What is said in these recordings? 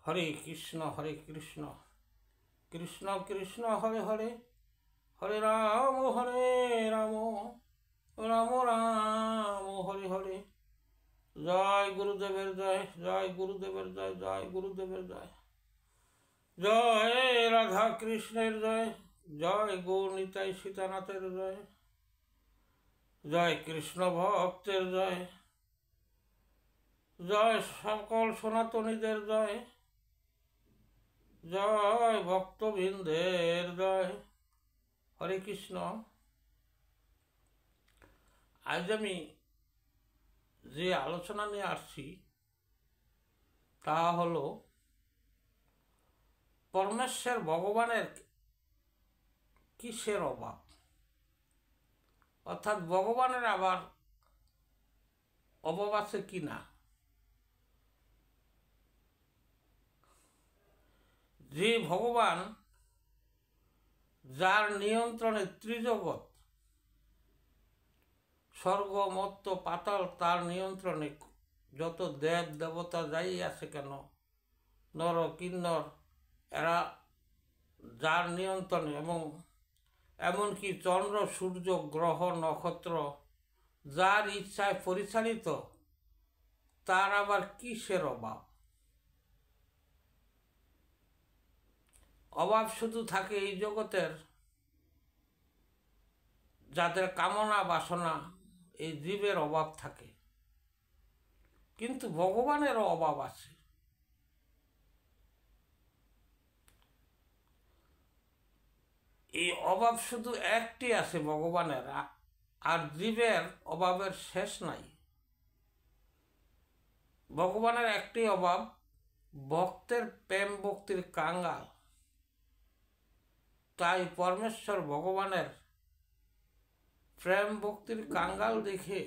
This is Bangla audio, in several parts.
হরে কৃষ্ণ কৃষ্ণ কৃষ্ণ হরে হরে, হরে রাম রাম রাম হরে হরে। জয় গুরুদেবের জয়, জয় গুরুদেবের জয়, জয় গুরুদেবের জয়। জয় রাধা কৃষ্ণের জয়, জয় গৌর নিতাই সীতানাথের জয়, জয় কৃষ্ণ ভক্তের জয়, জয় সকল সনাতনীদের জয়, জয় ভক্তবৃন্দের জয়। হরে কৃষ্ণ। আজ আমি যে আলোচনা নিয়ে আসছি তা হলো পরমেশ্বর ভগবানের কিসের অভাব, অর্থাৎ ভগবানের আবার অভাব আছে কি না। যে ভগবান, যার নিয়ন্ত্রণে ত্রিজগৎ, স্বর্গ মর্ত্য পাতাল তার নিয়ন্ত্রণে, যত দেব দেবতা যাই আছে কেন, নর কিন্নর, এরা যার নিয়ন্ত্রণে, এবং এমনকি চন্দ্র সূর্য গ্রহ নক্ষত্র যার ইচ্ছায় পরিচালিত, তার আবার কিসের অভাব? অভাব শুধু থাকে এই জগতের যাদের কামনা বাসনা, এই জীবের অভাব থাকে, কিন্তু ভগবানেরও অভাব আছে। এই অভাব শুধু একটি আছে ভগবানের, আর জীবের অভাবের শেষ নাই। ভগবানের একটি অভাব, ভক্তের প্রেম ভক্তির কাঙ্গাল। তাই পরমেশ্বর ভগবানের প্রেম ভক্তির কাঙ্গাল দেখে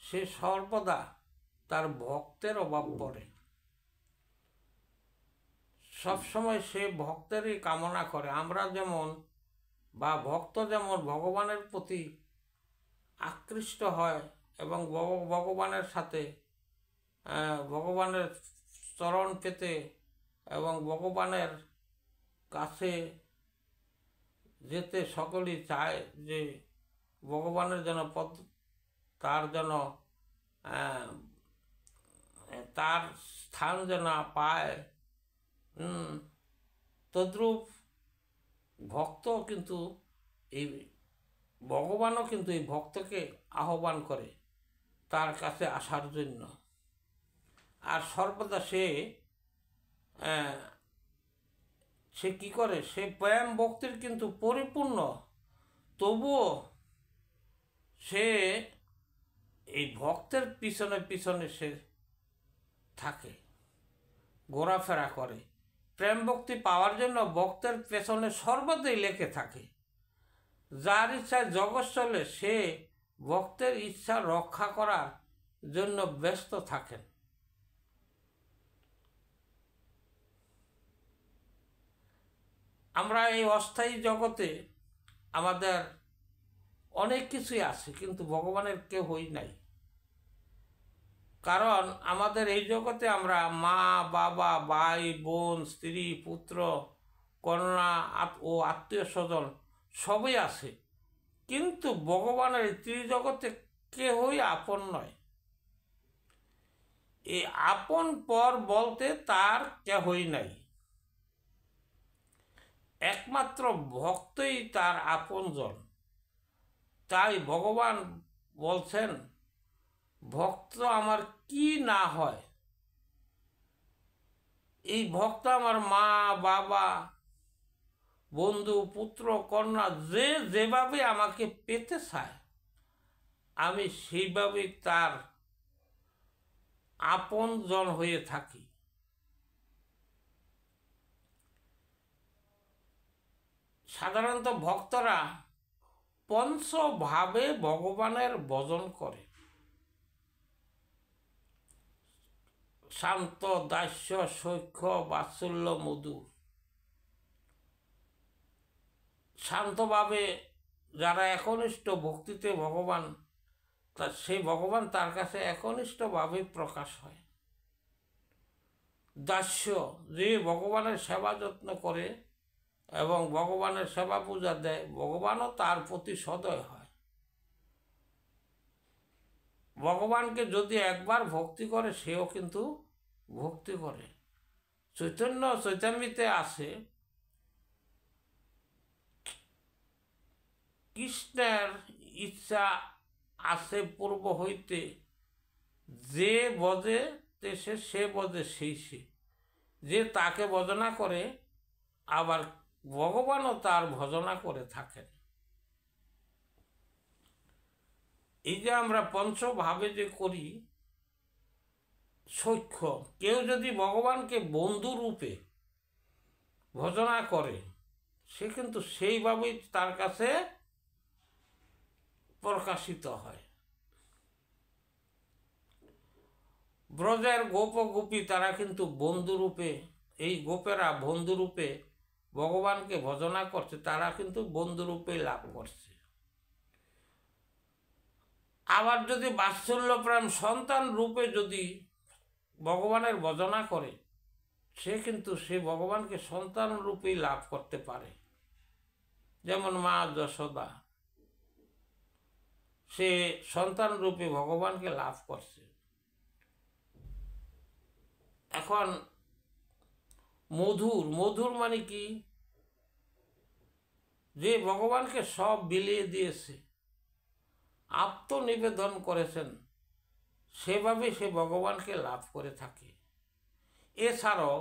সে সর্বদা তার ভক্তের অভাব পড়ে। সবসময় সে ভক্তেরই কামনা করে। আমরা যেমন, বা ভক্ত যেমন ভগবানের প্রতি আকৃষ্ট হয় এবং ভগবানের সাথে, ভগবানের চরণ পেতে এবং ভগবানের কাছে যেতে সকলেই চায় যে ভগবানের যেন তার যেন তার স্থান যেন পায়। তদ্রূপ ভক্ত কিন্তু এই ভগবানও কিন্তু এই ভক্তকে আহ্বান করে তার কাছে আসার জন্য। আর সর্বদা সে কি করে, সে প্রেম ভক্তির কিন্তু পরিপূর্ণ, তবুও সে এই ভক্তের পিছনে পিছনে সে থাকে, ঘোরাফেরা করে। প্রেম ভক্তি পাওয়ার জন্য ভক্তের পেছনে সর্বদাই লেগে থাকে। যার ইচ্ছায় জগৎ চলে, সে ভক্তের ইচ্ছা রক্ষা করার জন্য ব্যস্ত থাকেন। আমরা এই অস্থায়ী জগতে আমাদের অনেক কিছুই আছে, কিন্তু ভগবানের কেউই নাই। কারণ আমাদের এই জগতে আমরা মা বাবা, ভাই বোন, স্ত্রী পুত্র কন্যা ও আত্মীয় স্বজন সবই আছে, কিন্তু ভগবানের এই ত্রিজগতে কেউই আপন নয়। এই আপন পর বলতে তার কেউই নাই, একমাত্র ভক্তই তার আপনজন। তাই ভগবান বলছেন, ভক্ত আমার কি না হয়। এই ভক্ত আমার মা বাবা, বন্ধু পুত্র কন্যা, যে যেভাবে আমাকে পেতে চায়, আমি সেইভাবেই তার আপনজন হয়ে থাকি। সাধারণত ভক্তরা পঞ্চভাবে ভগবানের ভজন করে। শান্ত, দাস্য, সৌখ্য, বাৎসল্য, মধুর। শান্তভাবে যারা একনিষ্ঠ ভক্তিতে ভগবান, সেই ভগবান তার কাছে একনিষ্ঠভাবে প্রকাশ হয়। দাস্য, যে ভগবানের সেবা যত্ন করে এবং ভগবানের সেবা পূজা দেয়, ভগবানও তার প্রতি সদয় হয়। ভগবানকে যদি একবার ভক্তি করে, সেও কিন্তু ভক্তি করে। চৈতন্য চৈতামৃতে আছে, কৃষ্ণের ইচ্ছা আছে পূর্ব হইতে, যে বজে তেসে সে বজে সেই সে। যে তাকে ভজনা করে, আবার ভগবানও তার ভজনা করে থাকেন। এই যে আমরা পঞ্চভাবে যে করি সখ্য, কেউ যদি ভগবানকে বন্ধু রূপে ভজনা করে, সে কিন্তু সেইভাবেই তার কাছে প্রকাশিত হয়। ব্রজের গোপ গোপী তারা কিন্তু বন্ধুরূপে, এই গোপেরা বন্ধুরূপে ভগবানকে ভজনা করছে, তারা কিন্তু বন্ধুরূপে লাভ করছে। আবার যদি বাৎসল্যপ্রাণ সন্তান রূপে যদি ভগবানের ভজনা করে, সে কিন্তু সে ভগবানকে সন্তান রূপেই লাভ করতে পারে। যেমন মা যশোদা, সে সন্তান রূপে ভগবানকে লাভ করছে। এখন মধুর, মধুর মানে কি? যে ভগবানকে সব বিলিয়ে দিয়েছে, আত্মনিবেদন করেছেন, সেভাবে সে ভগবানকে লাভ করে থাকে। এছাড়াও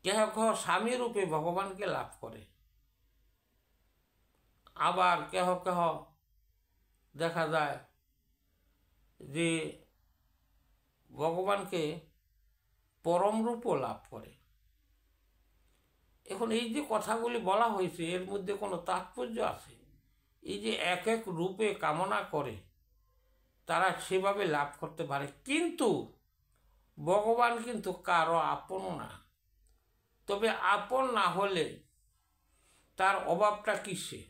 কেহ কেহ স্বামী রূপে ভগবানকে লাভ করে, আবার কেহ কেহ দেখা যায় যে ভগবানকে পরম রূপও লাভ করে। এখন এই যে কথাগুলি বলা হয়েছে, এর মধ্যে কোনো তাৎপর্য আছে? এই যে এক এক রূপে কামনা করে, তারা সেভাবে লাভ করতে পারে, কিন্তু ভগবান কিন্তু কারো আপন না। তবে আপন না হলে তার অভাবটা কিসে?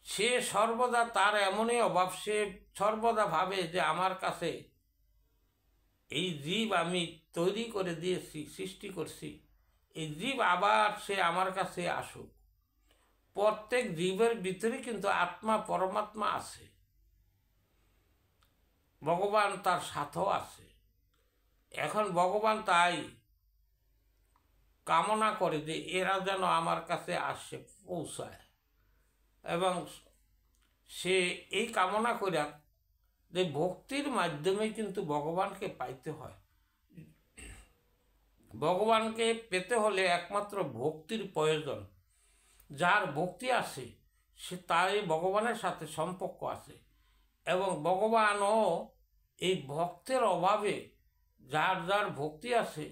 সে সর্বদা, তার এমনই অভাব, সে সর্বদা ভাবে যে আমার কাছে এই জীব আমি তৈরি করে দিয়েছি, সৃষ্টি করছি, এই জীব আবার সে আমার কাছে আসুক। প্রত্যেক জীবের ভিতরে কিন্তু আত্মা, পরমাত্মা আছে, ভগবান তার সাথেও আছে। এখন ভগবান তাই কামনা করে যে এরা যেন আমার কাছে আসে, পৌঁছায়, এবং সে এই কামনা করে যে ভক্তির মাধ্যমে কিন্তু ভগবানকে পাইতে হয়। ভগবানকে পেতে হলে একমাত্র ভক্তির প্রয়োজন। যার ভক্তি আছে, সে তাই ভগবানের সাথে সম্পর্ক আছে, এবং ভগবানও এই ভক্তের অভাবে, যার যার ভক্তি আছে,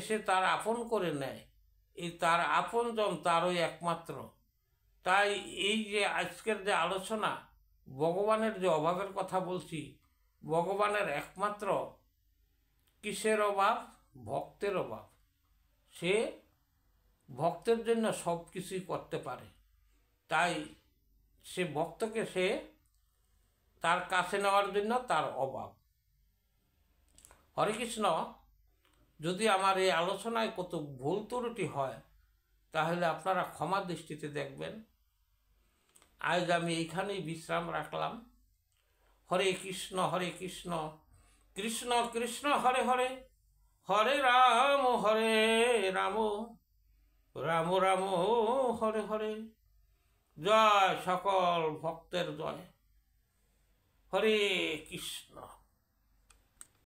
সে তার আপন করে নেয়। এই তার আপনজন তারই একমাত্র। তাই এই যে আজকের যে আলোচনা, ভগবানের যে অভাবের কথা বলছি, ভগবানের একমাত্র কিসের অভাব? ভক্তের অভাব। সে ভক্তের জন্য সব কিছুই করতে পারে, তাই সে ভক্তকে সে তার কাছে নেওয়ার জন্য তার অভাব। হরে কৃষ্ণ। যদি আমার এই আলোচনায় কত ভুল ত্রুটি হয়, তাহলে আপনারা ক্ষমা দৃষ্টিতে দেখবেন। আজ আমি এইখানেই বিশ্রাম রাখলাম। হরে কৃষ্ণ কৃষ্ণ কৃষ্ণ হরে হরে, হরে রাম রাম রাম হরে হরে। জয় সকল ভক্তের জয়। হরে কৃষ্ণ।